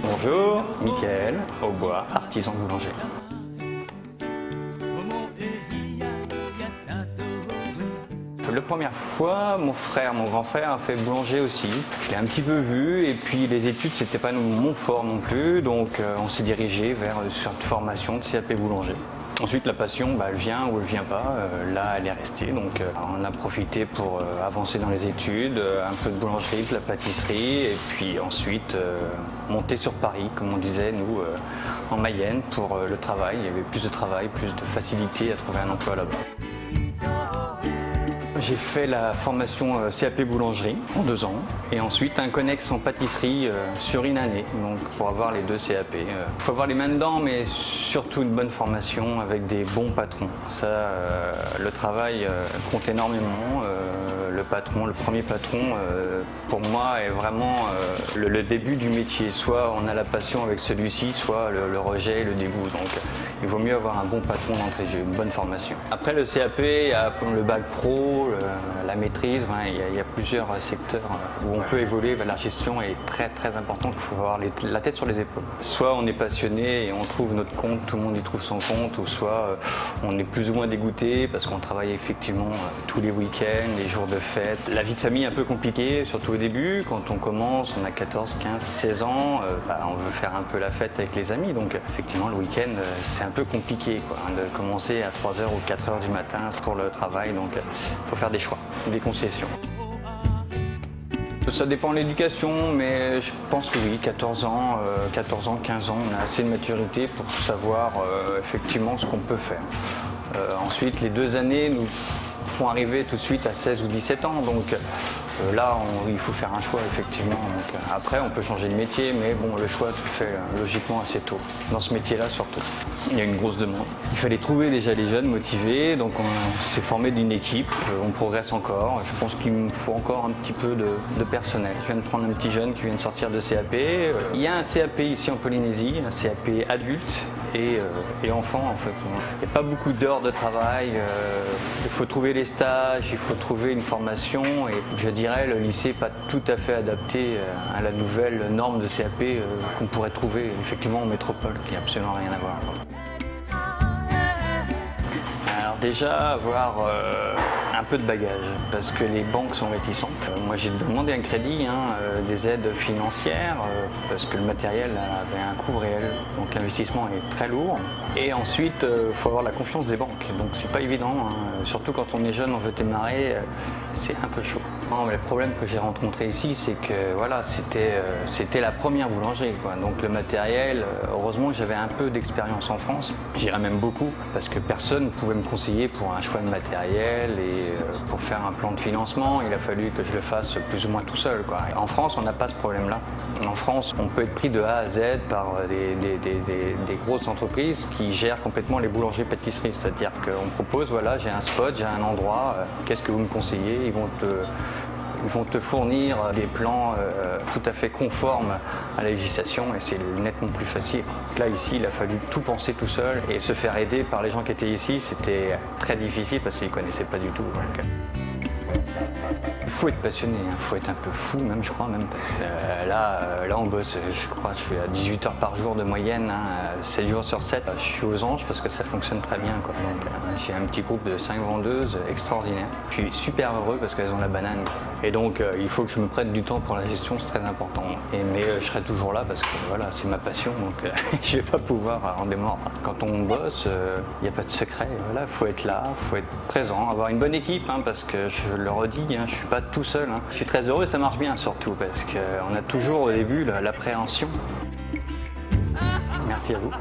Bonjour, Mickaël, Aubois, artisan boulanger. La première fois, mon grand frère a fait boulanger aussi. Je l'ai un petit peu vu et puis les études, c'était pas mon fort non plus, donc on s'est dirigé vers une formation de CAP boulanger. Ensuite, la passion, elle vient ou elle vient pas. Là, elle est restée, donc on a profité pour avancer dans les études, un peu de boulangerie, de la pâtisserie, et puis ensuite monter sur Paris, comme on disait, nous, en Mayenne, pour le travail. Il y avait plus de travail, plus de facilité à trouver un emploi là-bas. J'ai fait la formation CAP boulangerie en 2 ans et ensuite un connexe en pâtisserie sur une année, donc pour avoir les 2 CAP. Il faut avoir les mains dedans, mais surtout une bonne formation avec des bons patrons. Ça, le travail compte énormément. Le premier patron, pour moi, est vraiment le début du métier. Soit on a la passion avec celui-ci, soit le rejet et le dégoût. Donc il vaut mieux avoir un bon patron d'entrée, j'ai une bonne formation. Après le CAP, il y a le bac pro, la maîtrise, il y a plusieurs secteurs où on peut évoluer. La gestion est très très importante, il faut avoir la tête sur les épaules. Soit on est passionné et on trouve notre compte, tout le monde y trouve son compte, ou soit on est plus ou moins dégoûté parce qu'on travaille effectivement tous les week-ends, les jours de fête. La vie de famille est un peu compliquée, surtout au début. Quand on commence, on a 14, 15, 16 ans, on veut faire un peu la fête avec les amis. Donc effectivement, le week-end, c'est un peu compliqué de commencer à 3h ou 4h du matin pour le travail. Donc il faut faire des choix, des concessions. Ça dépend de l'éducation, mais je pense que oui, 14 ans, 15 ans, on a assez de maturité pour savoir effectivement ce qu'on peut faire. Ensuite, les 2 années nous font arriver tout de suite à 16 ou 17 ans, donc là il faut faire un choix effectivement. Donc, après on peut changer de métier, mais bon, le choix se fait logiquement assez tôt, dans ce métier-là surtout. Il y a une grosse demande. Il fallait trouver déjà les jeunes motivés, donc on s'est formé d'une équipe, on progresse encore. Je pense qu'il me faut encore un petit peu de personnel. Je viens de prendre un petit jeune qui vient de sortir de CAP. Il y a un CAP ici en Polynésie, un CAP adulte et enfant en fait. Il n'y a pas beaucoup d'heures de travail, il faut trouver les stages, il faut trouver une formation et je dirais le lycée n'est pas tout à fait adapté à la nouvelle norme de CAP qu'on pourrait trouver effectivement en métropole, qui n'a absolument rien à voir. Alors déjà avoir un peu de bagage parce que les banques sont réticentes. Moi j'ai demandé un crédit, des aides financières parce que le matériel avait un coût réel, donc l'investissement est très lourd. Et ensuite il faut avoir la confiance des banques, donc c'est pas évident, surtout quand on est jeune, on veut démarrer, c'est un peu chaud. Non, mais le problème que j'ai rencontré ici, c'est que voilà, c'était la première boulangerie, quoi. Donc le matériel, heureusement que j'avais un peu d'expérience en France, j'irais même beaucoup, parce que personne ne pouvait me conseiller pour un choix de matériel et pour faire un plan de financement, il a fallu que je le fasse plus ou moins tout seul, quoi. En France, on n'a pas ce problème-là. En France, on peut être pris de A à Z par des grosses entreprises qui gèrent complètement les boulangeries-pâtisseries, c'est-à-dire qu'on propose, voilà, j'ai un spot, j'ai un endroit, qu'est-ce que vous me conseillez? Ils vont te fournir des plans tout à fait conformes à la législation et c'est nettement plus facile. Là, ici, il a fallu tout penser tout seul et se faire aider par les gens qui étaient ici, c'était très difficile parce qu'ils ne connaissaient pas du tout. Donc, il faut être passionné, il faut être un peu fou même, je crois, même. Parce que, là, on bosse, je crois, je suis à 18 heures par jour de moyenne, 7 jours sur 7. Je suis aux anges parce que ça fonctionne très bien, quoi. Donc, j'ai un petit groupe de 5 vendeuses extraordinaires. Je suis super heureux parce qu'elles ont la banane. Et donc, il faut que je me prenne du temps pour la gestion, c'est très important. Mais je serai toujours là parce que voilà, c'est ma passion, donc je ne vais pas pouvoir en démordre. Quand on bosse, il n'y a pas de secret. Voilà, il faut être là, il faut être présent, avoir une bonne équipe, parce que je le redis, je ne suis pas tout seul. Je suis très heureux, ça marche bien surtout parce qu'on a toujours au début l'appréhension. Merci à vous.